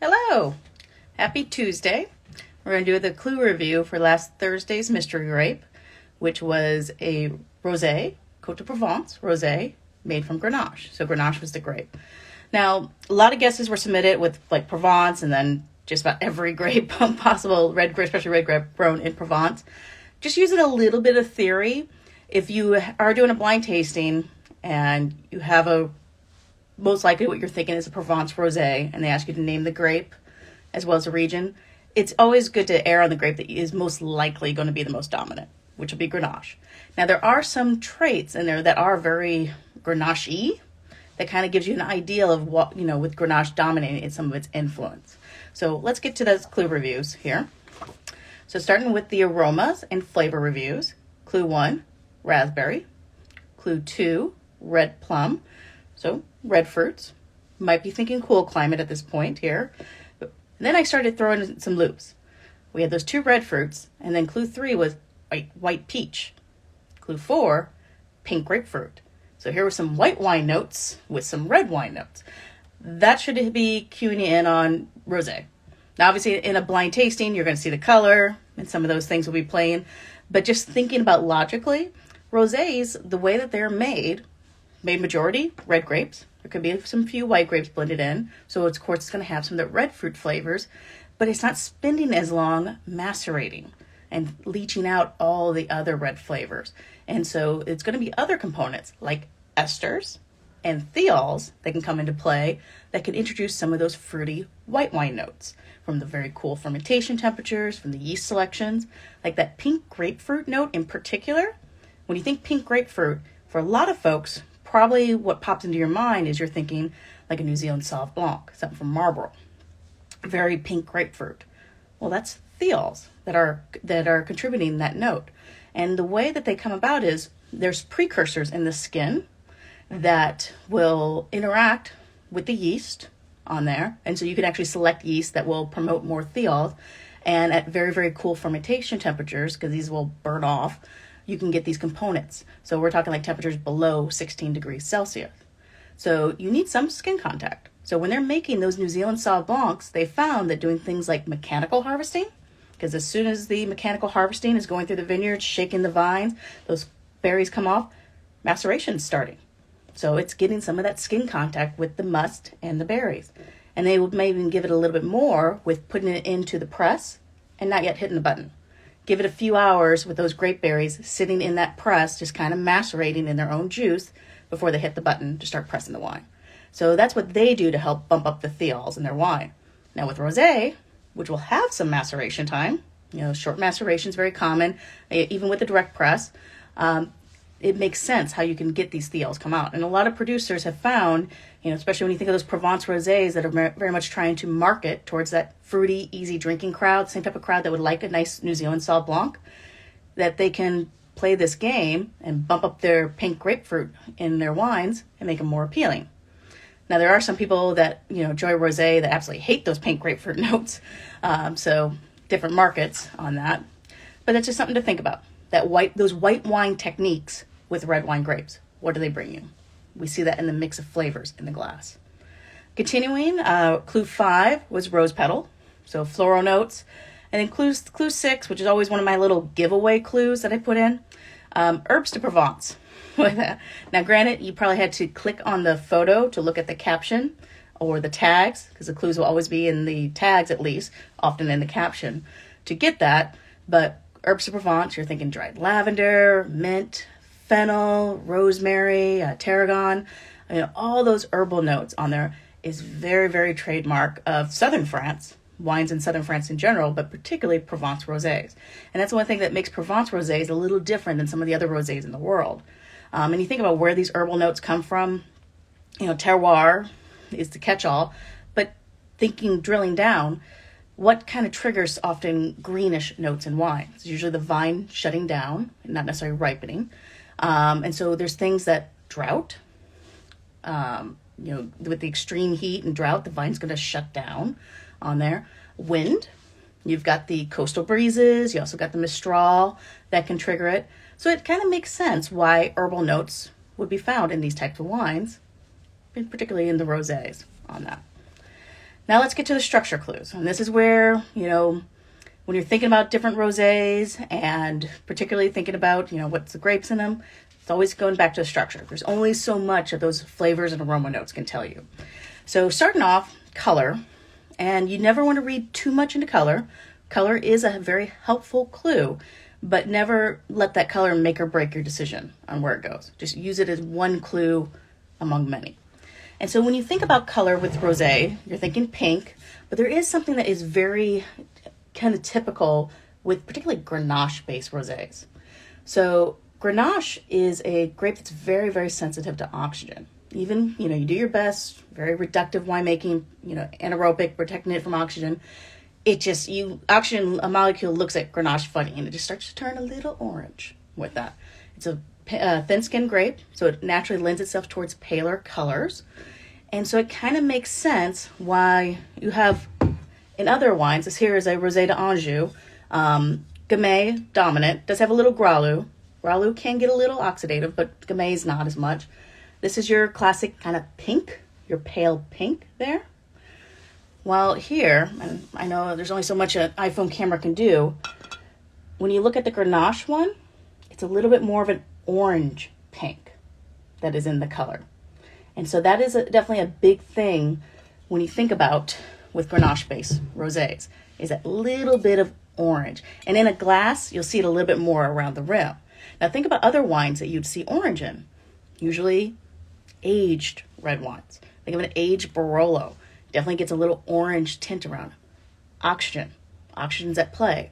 Hello! Happy Tuesday. We're going to do the clue review for last Thursday's mystery grape, which was a rosé, Côte de Provence rosé, made from Grenache. So Grenache was the grape. Now, a lot of guesses were submitted with like Provence and then just about every grape possible, red grape, especially red grape grown in Provence. Just using a little bit of theory. If you are doing a blind tasting and you have most likely what you're thinking is a Provence rosé, and they ask you to name the grape as well as the region, it's always good to err on the grape that is most likely going to be the most dominant, which will be Grenache. Now, there are some traits in there that are very Grenache-y that kind of gives you an idea of what, with Grenache dominating some of its influence. So let's get to those clue reviews here. So starting with the aromas and flavor reviews. Clue 1, raspberry. Clue 2, red plum. So red fruits. Might be thinking cool climate at this point here. And then I started throwing in some loops. We had those 2 red fruits, and then clue 3 was white peach. Clue 4, pink grapefruit. So here were some white wine notes with some red wine notes. That should be cueing you in on rosé. Now, obviously, in a blind tasting, you're going to see the color, and some of those things will be playing. But just thinking about logically, rosés, the way that they're made majority red grapes. There could be some few white grapes blended in. So, of course, it's going to have some of the red fruit flavors. But it's not spending as long macerating and leaching out all the other red flavors. And so it's going to be other components like esters and thiols that can come into play that can introduce some of those fruity white wine notes from the very cool fermentation temperatures, from the yeast selections, like that pink grapefruit note in particular. When you think pink grapefruit, for a lot of folks, probably what pops into your mind is you're thinking like a New Zealand Sauv Blanc, something from Marlborough. Very pink grapefruit. Well, that's thiols that are contributing that note. And the way that they come about is there's precursors in the skin that will interact with the yeast on there. And so you can actually select yeast that will promote more thiols. And at very, very cool fermentation temperatures, because these will burn off, you can get these components. So we're talking like temperatures below 16 degrees Celsius. So you need some skin contact. So when they're making those New Zealand Sauv Blancs, they found that doing things like mechanical harvesting, because as soon as the mechanical harvesting is going through the vineyards, shaking the vines, those berries come off, maceration's starting. So it's getting some of that skin contact with the must and the berries. And they would maybe even give it a little bit more with putting it into the press and not yet hitting the button. Give it a few hours with those grape berries sitting in that press, just kind of macerating in their own juice before they hit the button to start pressing the wine. So that's what they do to help bump up the thiols in their wine. Now with rosé, which will have some maceration time, short maceration is very common, even with the direct press, it makes sense how you can get these thiols come out. And a lot of producers have found, especially when you think of those Provence Rosés that are very much trying to market towards that fruity, easy drinking crowd, same type of crowd that would like a nice New Zealand Sauv Blanc, that they can play this game and bump up their pink grapefruit in their wines and make them more appealing. Now, there are some people that, enjoy rosé that absolutely hate those pink grapefruit notes. So different markets on that. But that's just something to think about. Those white wine techniques with red wine grapes. What do they bring you? We see that in the mix of flavors in the glass. Continuing, clue 5 was rose petal, so floral notes. And then clue 6, which is always one of my little giveaway clues that I put in, herbs de Provence. Now, granted, you probably had to click on the photo to look at the caption or the tags, because the clues will always be in the tags at least, often in the caption, to get that. But herbs de Provence, you're thinking dried lavender, mint, fennel, rosemary, tarragon. All those herbal notes on there is very, very trademark of southern France, wines in southern France in general, but particularly Provence Rosés. And that's one thing that makes Provence Rosés a little different than some of the other rosés in the world. And you think about where these herbal notes come from, terroir is the catch-all, but drilling down, what kind of triggers often greenish notes in wine? It's usually the vine shutting down, not necessarily ripening. And so there's things that drought, with the extreme heat and drought, the vine's going to shut down on there. Wind, you've got the coastal breezes, you also got the mistral that can trigger it. So it kind of makes sense why herbal notes would be found in these types of wines, particularly in the rosés on that. Now let's get to the structure clues. And this is where, when you're thinking about different rosés and particularly thinking about, what's the grapes in them, it's always going back to the structure. There's only so much of those flavors and aroma notes can tell you. So starting off, color. And you never want to read too much into color. Color is a very helpful clue, but never let that color make or break your decision on where it goes. Just use it as one clue among many. And so when you think about color with rosé, you're thinking pink, but there is something that is very kind of typical with particularly Grenache-based rosés. So Grenache is a grape that's very, very sensitive to oxygen. Even, you do your best, very reductive winemaking, anaerobic, protecting it from oxygen. Oxygen, a molecule looks at Grenache funny, and it just starts to turn a little orange with that. It's a thin-skinned grape, so it naturally lends itself towards paler colors. And so it kind of makes sense why you have, in other wines, this here is a Rosé d'Anjou, Gamay dominant, does have a little Gralu. Gralu can get a little oxidative, but Gamay is not as much. This is your classic kind of pink, your pale pink there. While here, and I know there's only so much an iPhone camera can do, when you look at the Grenache one, it's a little bit more of an orange pink that is in the color. And so that is definitely a big thing when you think about with Grenache-based rosés, is that little bit of orange. And in a glass, you'll see it a little bit more around the rim. Now think about other wines that you'd see orange in. Usually aged red wines. Think of an aged Barolo. Definitely gets a little orange tint around it. Oxygen's at play.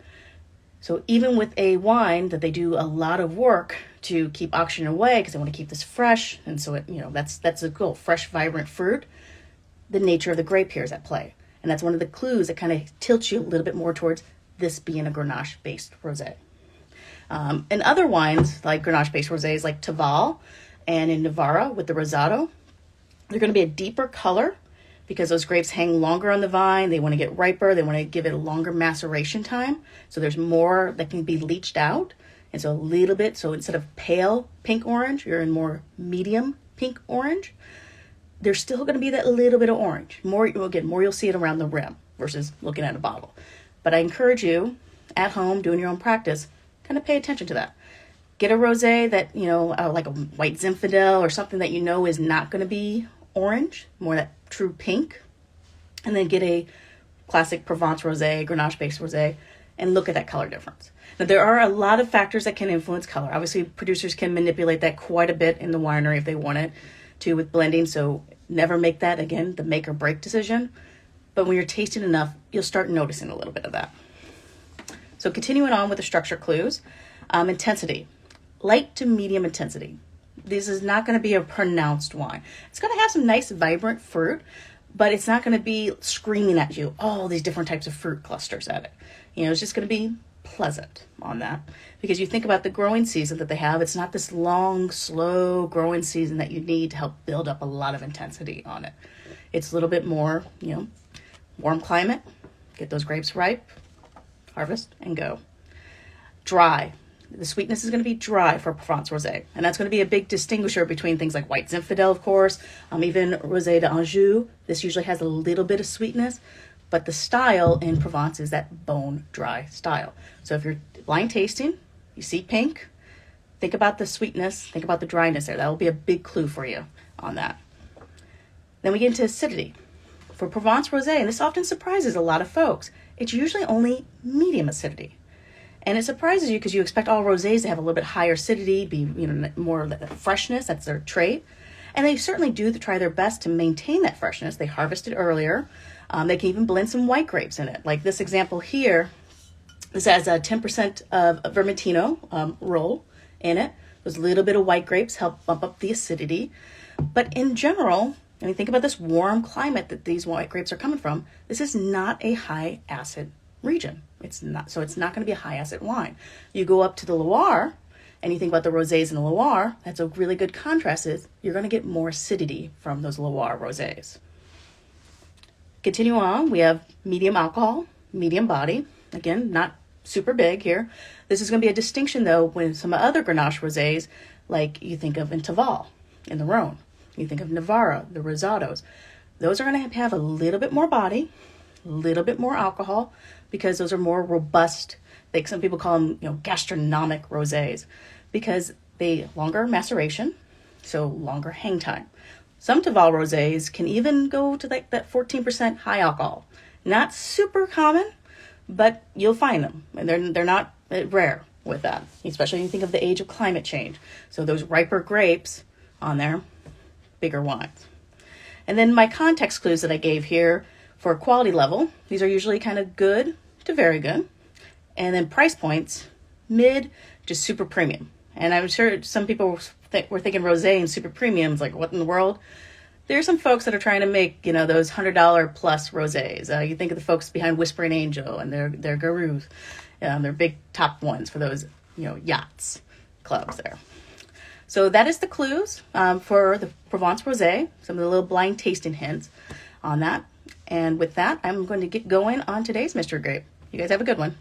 So even with a wine that they do a lot of work to keep oxygen away because they want to keep this fresh, and so that's a goal, fresh, vibrant fruit, the nature of the grape here is at play. And that's one of the clues that kind of tilts you a little bit more towards this being a Grenache-based rosé. And other wines, like Grenache-based rosés, like Taval, and in Navarra with the Rosado, they're going to be a deeper color because those grapes hang longer on the vine. They want to get riper. They want to give it a longer maceration time. So there's more that can be leached out. And so a little bit, so instead of pale pink orange, you're in more medium pink orange. There's still going to be that little bit of orange. More you'll see it around the rim versus looking at a bottle. But I encourage you, at home, doing your own practice, kind of pay attention to that. Get a rosé that, like a white Zinfandel or something that is not going to be orange, more that true pink. And then get a classic Provence Rosé, Grenache-based rosé, and look at that color difference. Now, there are a lot of factors that can influence color. Obviously, producers can manipulate that quite a bit in the winery if they want it to with blending. So never make that, again, the make or break decision. But when you're tasting enough, you'll start noticing a little bit of that. So continuing on with the structure clues, intensity. Light to medium intensity. This is not going to be a pronounced wine. It's going to have some nice vibrant fruit, but it's not going to be screaming at you all these different types of fruit clusters at it. It's just going to be pleasant on that, because you think about the growing season that they have. It's not this long, slow growing season that you need to help build up a lot of intensity on it. It's a little bit more, warm climate, get those grapes ripe, harvest, and go. Dry. The sweetness is going to be dry for Provence Rosé. And that's going to be a big distinguisher between things like white Zinfandel, of course, even Rosé d'Anjou. This usually has a little bit of sweetness, but the style in Provence is that bone dry style. So if you're blind tasting, you see pink, think about the sweetness, think about the dryness there. That will be a big clue for you on that. Then we get into acidity. For Provence Rosé, and this often surprises a lot of folks, it's usually only medium acidity. And it surprises you because you expect all rosés to have a little bit higher acidity, be more of that freshness. That's their trait, and they certainly do try their best to maintain that freshness. They harvested earlier. They can even blend some white grapes in it. Like this example here, this has a 10% of Vermentino roll in it. Those little bit of white grapes help bump up the acidity. But in general, when you think about this warm climate that these white grapes are coming from, this is not a high acid region. It's not going to be a high acid wine. You go up to the Loire and you think about the rosés in the Loire, that's a really good contrast, is you're going to get more acidity from those Loire rosés. Continue on, we have medium alcohol, medium body. Again, not super big here. This is going to be a distinction though with some other Grenache rosés, like you think of in Taval, in the Rhone. You think of Navarra, the Rosados. those are going to have a little bit more body, a little bit more alcohol, because those are more robust. Like some people call them, gastronomic rosés, because they longer maceration, so longer hang time. Some Taval rosés can even go to like that 14% high alcohol. Not super common, but you'll find them, and they're not rare with that, especially when you think of the age of climate change. So those riper grapes on there, bigger wines. And then my context clues that I gave here for quality level, these are usually kind of good to very good. And then price points, mid to super premium. And I'm sure some people were thinking rosé and super premiums, like what in the world? There's some folks that are trying to make, those $100 plus rosés. You think of the folks behind Whispering Angel and their gurus, their big top ones for those, yachts clubs there. So that is the clues for the Provence Rosé, some of the little blind tasting hints on that. And with that, I'm going to get going on today's Mr. Grape. You guys have a good one.